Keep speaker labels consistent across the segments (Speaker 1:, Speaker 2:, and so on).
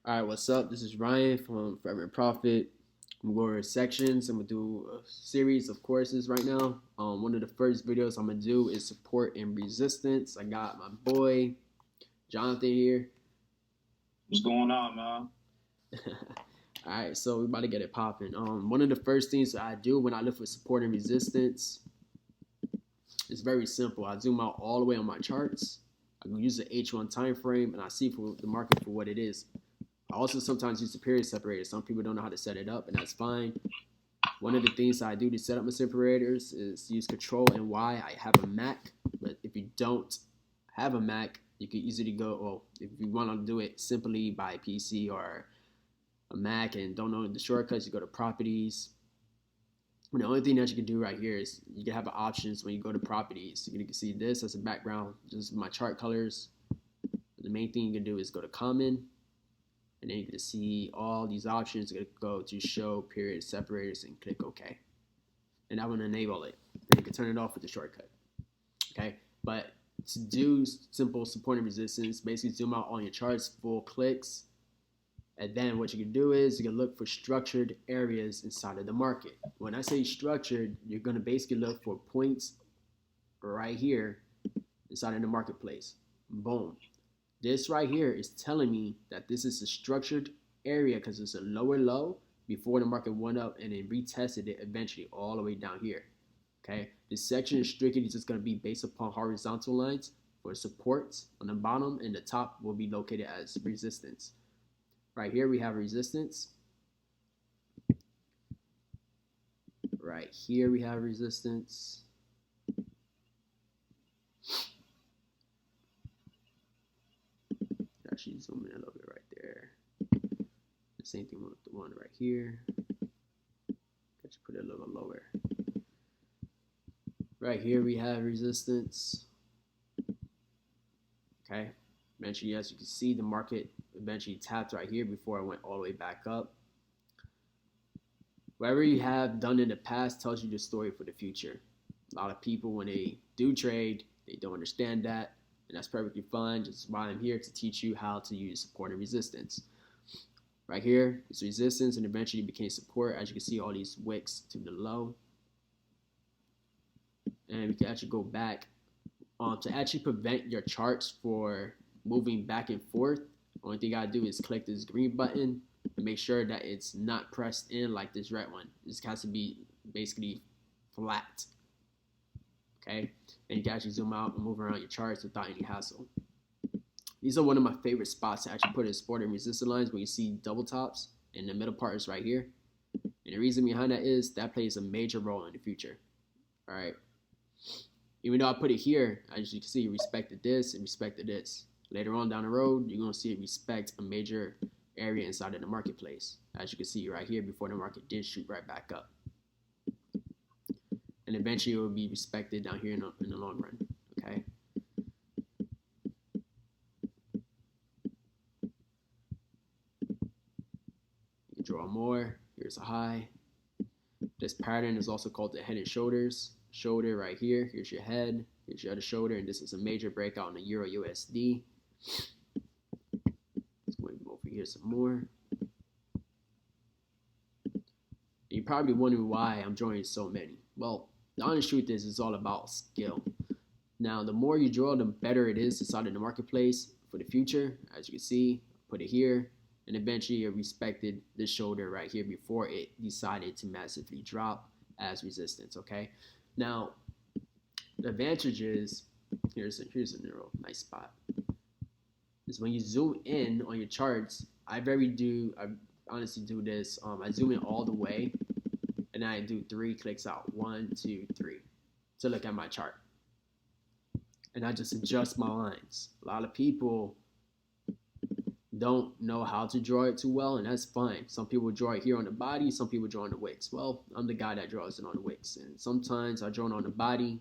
Speaker 1: All right, what's up? This is Ryan from Forever and Profit. I'm going over sections. I'm gonna do a series of courses right now. One of the first videos I'm gonna do is support and resistance. I got my boy Jonathan here.
Speaker 2: What's going on, man?
Speaker 1: All right, so we're about to get it popping. One of the first things that I do when I look for support and resistance is very simple. I zoom out all the way on my charts. I can use the H1 time frame, and I see for the market for what it is. I also sometimes use the period separator. Some people don't know how to set it up, and that's fine. One of the things I do to set up my separators is use Control and Y. I have a Mac, but if you don't have a Mac, you can easily go. Well, if you want to do it simply by PC or a Mac and don't know the shortcuts, you go to Properties. And the only thing that you can do right here is you can have options when you go to Properties. You can see this as a background, just my chart colors. The main thing you can do is go to Common, and then you can see all these options. You're gonna go to show period separators and click OK, and that will enable it. And you can turn it off with the shortcut. Okay, but to do simple support and resistance, basically zoom out on your charts, full clicks, and then what you can do is you can look for structured areas inside of the market. When I say structured, you're gonna basically look for points right here inside of the marketplace. Boom. This right here is telling me that this is a structured area because it's a lower low before the market went up and then retested it eventually all the way down here. Okay, this section is strictly just going to be based upon horizontal lines for supports on the bottom, and the top will be located as resistance. Right here we have resistance. Right here we have resistance. Actually zoom in a little bit right there. The same thing with the one right here. Actually put it a little lower. Right here we have resistance. Okay. Eventually, as you can see, the market eventually tapped right here before it went all the way back up. Whatever you have done in the past tells you the story for the future. A lot of people, when they do trade, they don't understand that, and that's perfectly fine. Just why I'm here to teach you how to use support and resistance. Right here is resistance, and eventually became support. As you can see, all these wicks to the low, and we can actually go back to actually prevent your charts for moving back and forth. Only thing I gotta do is click this green button and make sure that it's not pressed in like this red one. This has to be basically flat. Okay, and you can actually zoom out and move around your charts without any hassle. These are one of my favorite spots to actually put in support and resistance lines when you see double tops, and the middle part is right here. And the reason behind that is that plays a major role in the future. All right. Even though I put it here, as you can see, respected this and respected this. Later on down the road, you're going to see it respect a major area inside of the marketplace. As you can see right here, before the market did shoot right back up. And eventually it will be respected down here in the long run. Okay. You can draw more. Here's a high. This pattern is also called the head and shoulders. Shoulder right here. Here's your head. Here's your other shoulder. And this is a major breakout in the Euro USD. Let's go over here some more. You're probably wondering why I'm drawing so many. Well, the honest truth is it's all about skill. Now, the more you draw, the better it is inside of the marketplace for the future. As you can see, put it here. And eventually it respected this shoulder right here before it decided to massively drop as resistance, okay? Now, the advantage is, here's a real nice spot, is when you zoom in on your charts, I honestly do this, I zoom in all the way, and I do 3 clicks out, 1, 2, 3, to look at my chart. And I just adjust my lines. A lot of people don't know how to draw it too well, and that's fine. Some people draw it here on the body, some people draw on the wicks. Well, I'm the guy that draws it on the wicks, and sometimes I draw it on the body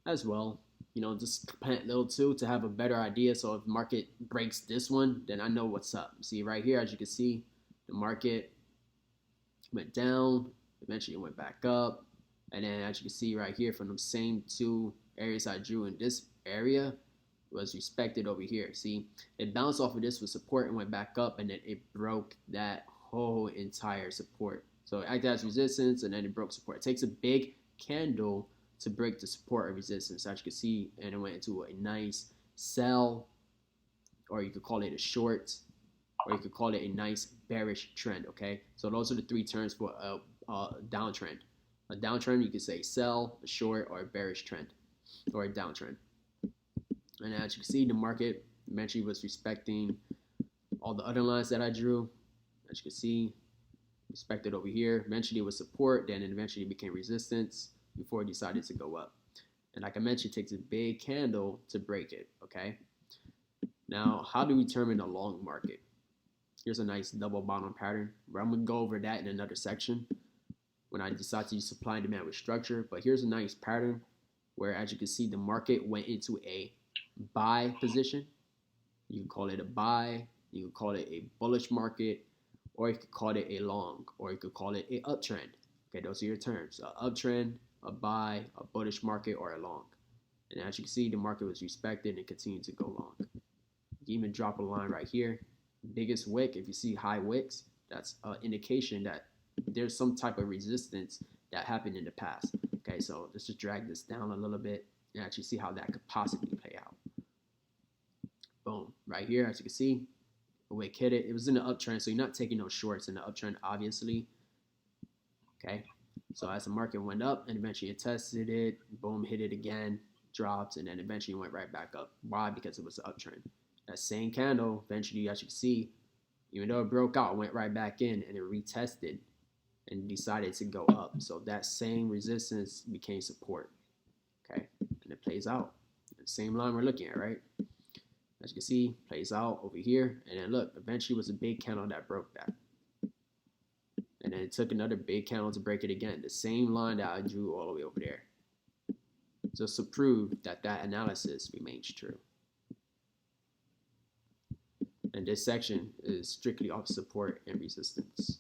Speaker 1: as well. You know, just plant a little too to have a better idea. So if market breaks this one, then I know what's up. See right here, as you can see, the market went down, eventually it went back up, and then as you can see right here, from the same 2 areas I drew in this area, was respected over here. See, it bounced off of this with support and went back up, and then it broke that whole entire support. So it acted as resistance, and then it broke support. It takes a big candle to break the support or resistance, as you can see, and it went into a nice sell, or you could call it a short, or you could call it a nice bearish trend. Okay, so those are the three terms for a downtrend. A downtrend, you could say sell, a short, or a bearish trend, or a downtrend. And as you can see, the market eventually was respecting all the other lines that I drew. As you can see, respected over here. Eventually it was support, then it eventually became resistance before it decided to go up. And like I mentioned, it takes a big candle to break it, okay? Now, how do we determine a long market? Here's a nice double bottom pattern. I'm going to go over that in another section when I decide to use supply and demand with structure. But here's a nice pattern where, as you can see, the market went into a buy position. You can call it a buy, you can call it a bullish market, or you could call it a long, or you could call it a uptrend. Okay, those are your terms: a uptrend, a buy, a bullish market, or a long. And as you can see, the market was respected and continued to go long. You can even drop a line right here. Biggest wick, if you see high wicks, that's an indication that there's some type of resistance that happened in the past. Okay, so let's just drag this down a little bit and actually see how that could possibly play out. Boom, right here, as you can see, the wick hit it. It was in the uptrend, so you're not taking no shorts in the uptrend, obviously. Okay, so as the market went up and eventually it tested it, boom, hit it again, dropped, and then eventually went right back up. Why? Because it was an uptrend. That same candle, eventually, as you can see, even though it broke out, it went right back in and it retested and decided to go up. So that same resistance became support. Okay, and it plays out. The same line we're looking at, right? As you can see, plays out over here. And then look, eventually was a big candle that broke that. And then it took another big candle to break it again. The same line that I drew all the way over there. Just to prove that that analysis remains true. And this section is strictly off support and resistance.